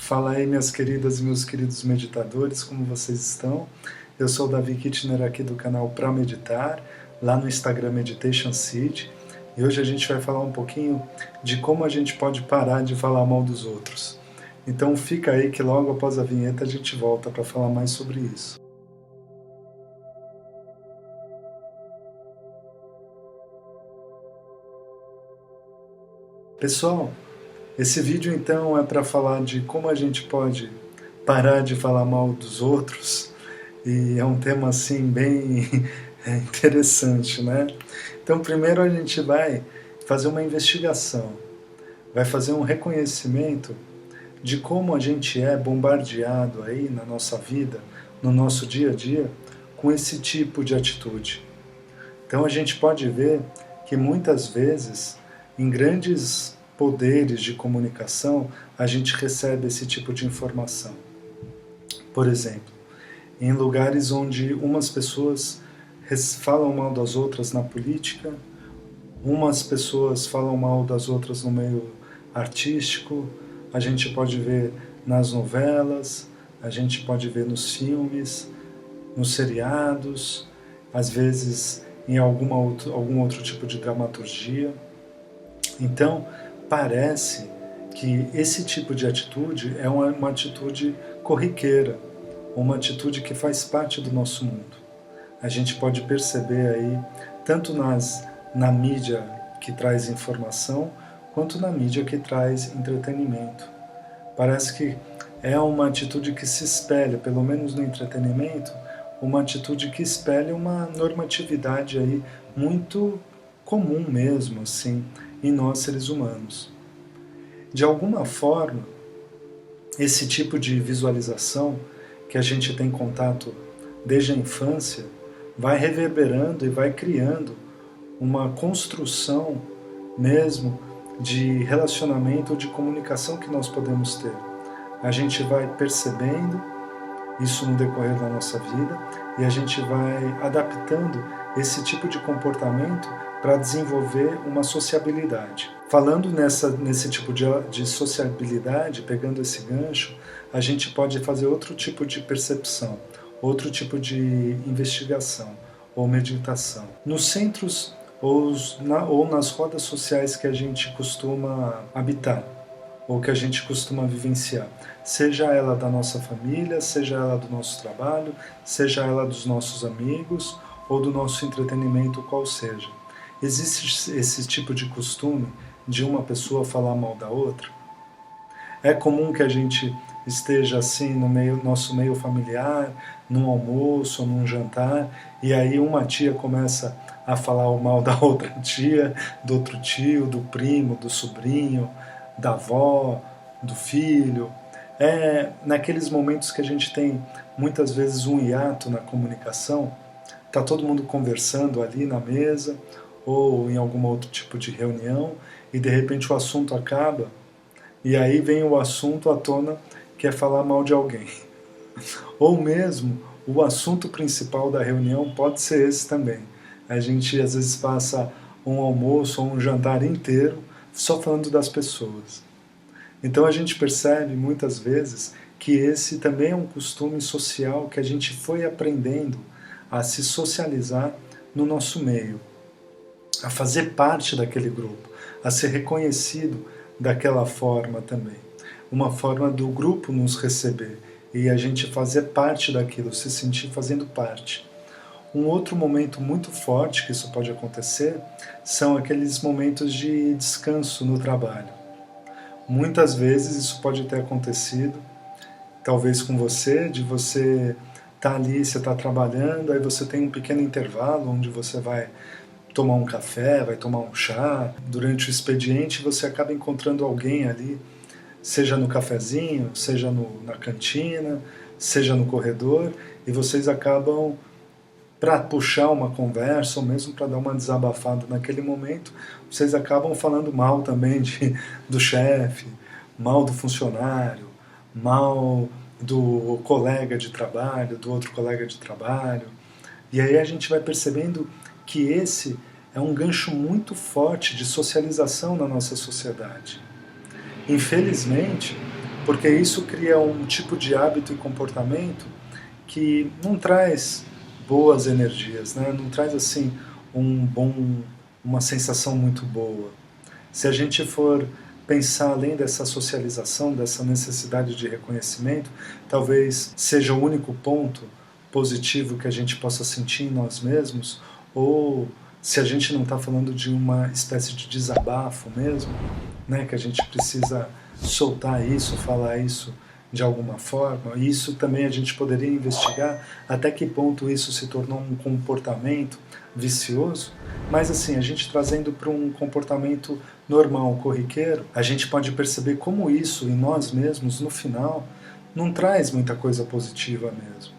Fala aí, minhas queridas e meus queridos meditadores, como vocês estão? Eu sou o Davi Kittner aqui do canal Pra Meditar, lá no Instagram Meditation Seed, e hoje a gente vai falar um pouquinho de como a gente pode parar de falar mal dos outros. Então fica aí que logo após a vinheta a gente volta para falar mais sobre isso. Pessoal, esse vídeo então é para falar de como a gente pode parar de falar mal dos outros, e é um tema assim bem interessante, né? Então primeiro a gente vai fazer uma investigação, vai fazer um reconhecimento de como a gente é bombardeado aí na nossa vida, no nosso dia a dia, com esse tipo de atitude. Então a gente pode ver que muitas vezes, em grandes poderes de comunicação, a gente recebe esse tipo de informação. Por exemplo, em lugares onde umas pessoas falam mal das outras na política, umas pessoas falam mal das outras no meio artístico, a gente pode ver nas novelas, a gente pode ver nos filmes, nos seriados, às vezes em algum outro tipo de dramaturgia. Então, parece que esse tipo de atitude é uma atitude corriqueira, uma atitude que faz parte do nosso mundo. A gente pode perceber aí, tanto na mídia que traz informação, quanto na mídia que traz entretenimento. Parece que é uma atitude que se espelha, pelo menos no entretenimento, uma atitude que espelha uma normatividade aí muito comum mesmo, assim, em nós seres humanos. De alguma forma, esse tipo de visualização que a gente tem contato desde a infância vai reverberando e vai criando uma construção mesmo de relacionamento ou de comunicação que nós podemos ter. A gente vai percebendo isso no decorrer da nossa vida e a gente vai adaptando esse tipo de comportamento para desenvolver uma sociabilidade. Falando nesse tipo de sociabilidade, pegando esse gancho, a gente pode fazer outro tipo de percepção, outro tipo de investigação ou meditação. Nos centros ou nas rodas sociais que a gente costuma habitar, ou que a gente costuma vivenciar, seja ela da nossa família, seja ela do nosso trabalho, seja ela dos nossos amigos, ou do nosso entretenimento, qual seja. Existe esse tipo de costume de uma pessoa falar mal da outra? É comum que a gente esteja assim no nosso meio familiar, num almoço ou num jantar, e aí uma tia começa a falar o mal da outra tia, do outro tio, do primo, do sobrinho, da avó, do filho. É naqueles momentos que a gente tem muitas vezes um hiato na comunicação, está todo mundo conversando ali na mesa ou em algum outro tipo de reunião e de repente o assunto acaba e aí vem o assunto à tona que é falar mal de alguém. Ou mesmo o assunto principal da reunião pode ser esse também. A gente às vezes passa um almoço ou um jantar inteiro só falando das pessoas. Então a gente percebe muitas vezes que esse também é um costume social que a gente foi aprendendo a se socializar no nosso meio, a fazer parte daquele grupo, a ser reconhecido daquela forma também. Uma forma do grupo nos receber e a gente fazer parte daquilo, se sentir fazendo parte. Um outro momento muito forte que isso pode acontecer são aqueles momentos de descanso no trabalho. Muitas vezes isso pode ter acontecido, talvez com você, de você estar ali, você está trabalhando, aí você tem um pequeno intervalo onde você vai tomar um café, vai tomar um chá. Durante o expediente você acaba encontrando alguém ali, seja no cafezinho, seja na cantina, seja no corredor, e vocês acabam, para puxar uma conversa, ou mesmo para dar uma desabafada naquele momento, vocês acabam falando mal também do chefe, mal do funcionário, mal do colega de trabalho, do outro colega de trabalho. E aí a gente vai percebendo que esse é um gancho muito forte de socialização na nossa sociedade. Infelizmente, porque isso cria um tipo de hábito e comportamento que não traz boas energias, né? Não traz assim uma sensação muito boa. Se a gente for pensar além dessa socialização, dessa necessidade de reconhecimento, talvez seja o único ponto positivo que a gente possa sentir em nós mesmos, ou se a gente não está falando de uma espécie de desabafo mesmo, né, que a gente precisa soltar isso, falar isso de alguma forma, isso também a gente poderia investigar até que ponto isso se tornou um comportamento vicioso, mas assim, a gente trazendo para um comportamento normal, corriqueiro, a gente pode perceber como isso em nós mesmos, no final, não traz muita coisa positiva mesmo.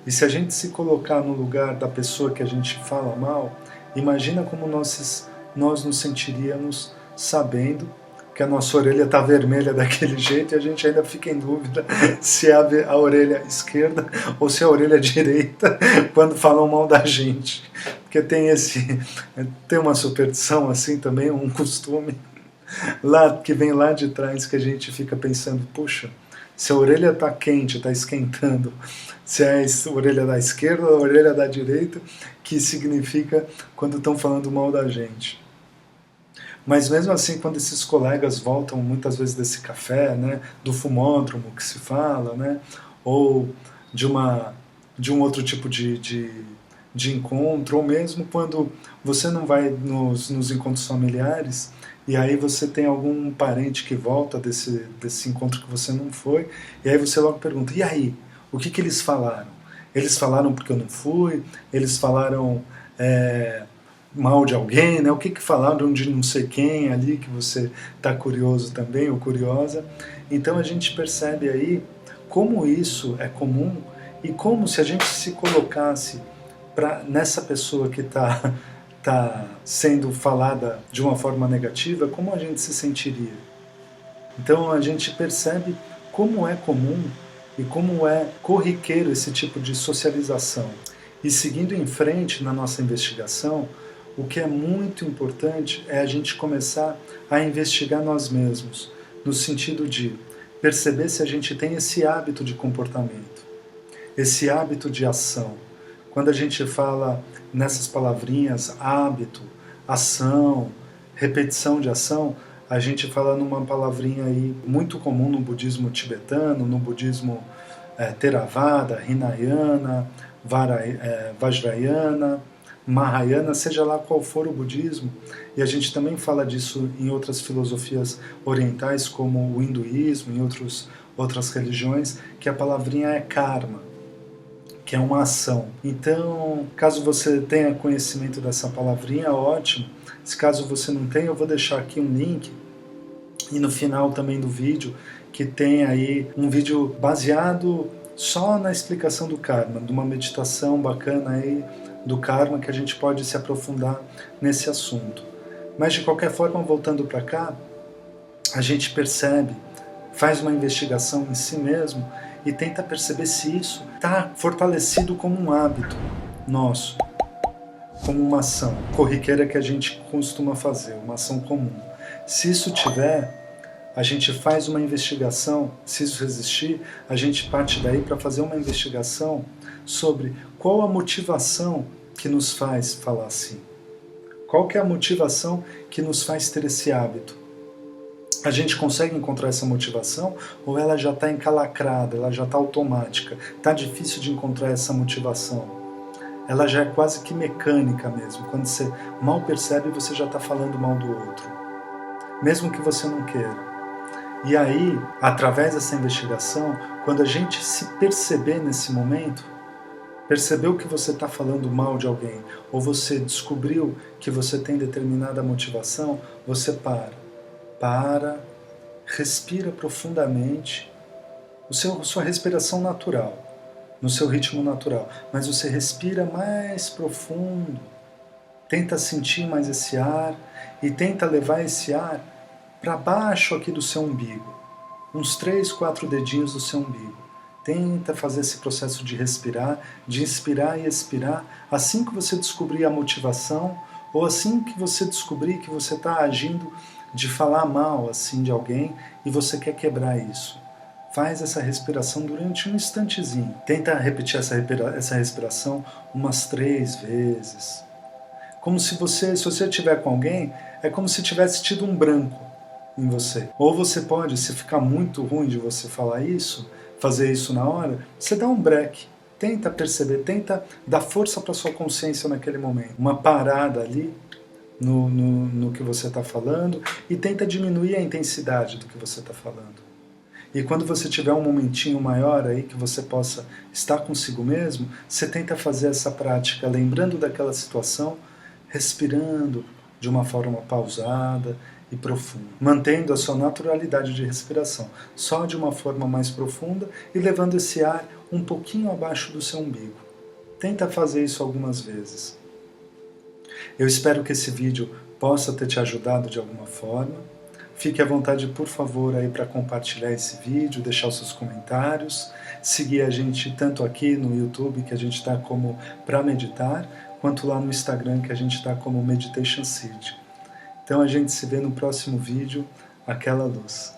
E se a gente se colocar no lugar da pessoa que a gente fala mal, imagina como nós nos sentiríamos sabendo que a nossa orelha está vermelha daquele jeito e a gente ainda fica em dúvida se é a orelha esquerda ou se é a orelha direita quando falam mal da gente. Porque tem uma superstição assim também, um costume lá que vem lá de trás que a gente fica pensando, puxa, se a orelha está quente, está esquentando, se é a orelha da esquerda ou a orelha da direita, que significa quando estão falando mal da gente. Mas mesmo assim, quando esses colegas voltam muitas vezes desse café, né, do fumódromo que se fala, né, ou de um outro tipo de encontro, ou mesmo quando você não vai nos encontros familiares, e aí você tem algum parente que volta desse encontro que você não foi, e aí você logo pergunta, e aí, o que eles falaram? Eles falaram porque eu não fui? Eles falaram mal de alguém, né? O que falaram de não sei quem ali, que você está curioso também, ou curiosa. Então a gente percebe aí como isso é comum e como se a gente se colocasse nessa pessoa que tá sendo falada de uma forma negativa, como a gente se sentiria. Então a gente percebe como é comum e como é corriqueiro esse tipo de socialização. E seguindo em frente na nossa investigação, o que é muito importante é a gente começar a investigar nós mesmos, no sentido de perceber se a gente tem esse hábito de comportamento, esse hábito de ação. Quando a gente fala nessas palavrinhas, hábito, ação, repetição de ação, a gente fala numa palavrinha aí muito comum no budismo tibetano, no budismo Theravada, Hinayana, Vajrayana, Mahayana, seja lá qual for o budismo, e a gente também fala disso em outras filosofias orientais, como o hinduísmo, em outras religiões, que a palavrinha é karma, que é uma ação. Então, caso você tenha conhecimento dessa palavrinha, ótimo. Se caso você não tem, eu vou deixar aqui um link, e no final também do vídeo, que tem aí um vídeo baseado só na explicação do karma, de uma meditação bacana aí do karma, que a gente pode se aprofundar nesse assunto. Mas de qualquer forma, voltando para cá, a gente percebe, faz uma investigação em si mesmo e tenta perceber se isso está fortalecido como um hábito nosso, como uma ação corriqueira que a gente costuma fazer, uma ação comum. Se isso tiver, a gente faz uma investigação, se isso existir, a gente parte daí para fazer uma investigação sobre qual a motivação que nos faz falar assim. Qual que é a motivação que nos faz ter esse hábito? A gente consegue encontrar essa motivação ou ela já está encalacrada, ela já está automática? Está difícil de encontrar essa motivação. Ela já é quase que mecânica mesmo. Quando você mal percebe, você já está falando mal do outro. Mesmo que você não queira. E aí, através dessa investigação, quando a gente se perceber nesse momento, percebeu que você está falando mal de alguém, ou você descobriu que você tem determinada motivação, você para, respira profundamente, sua respiração natural, no seu ritmo natural, mas você respira mais profundo, tenta sentir mais esse ar e tenta levar esse ar para baixo aqui do seu umbigo, uns 3, 4 dedinhos do seu umbigo. Tenta fazer esse processo de respirar, de inspirar e expirar, assim que você descobrir a motivação, ou assim que você descobrir que você está agindo de falar mal assim de alguém e você quer quebrar isso. Faz essa respiração durante um instantezinho. Tenta repetir essa respiração umas 3 vezes. Como se você estiver com alguém, é como se tivesse tido um branco em você. Ou você pode, se ficar muito ruim de você falar isso, fazer isso na hora, você dá um break. Tenta perceber, tenta dar força para sua consciência naquele momento. Uma parada ali no que você está falando e tenta diminuir a intensidade do que você está falando. E quando você tiver um momentinho maior aí que você possa estar consigo mesmo, você tenta fazer essa prática lembrando daquela situação, respirando de uma forma pausada e profunda, mantendo a sua naturalidade de respiração, só de uma forma mais profunda e levando esse ar um pouquinho abaixo do seu umbigo. Tenta fazer isso algumas vezes. Eu espero que esse vídeo possa ter te ajudado de alguma forma. Fique à vontade, por favor, aí para compartilhar esse vídeo, deixar os seus comentários, seguir a gente tanto aqui no YouTube, que a gente está como Pra Meditar, quanto lá no Instagram, que a gente está como Meditation Seed. Então a gente se vê no próximo vídeo, aquela luz.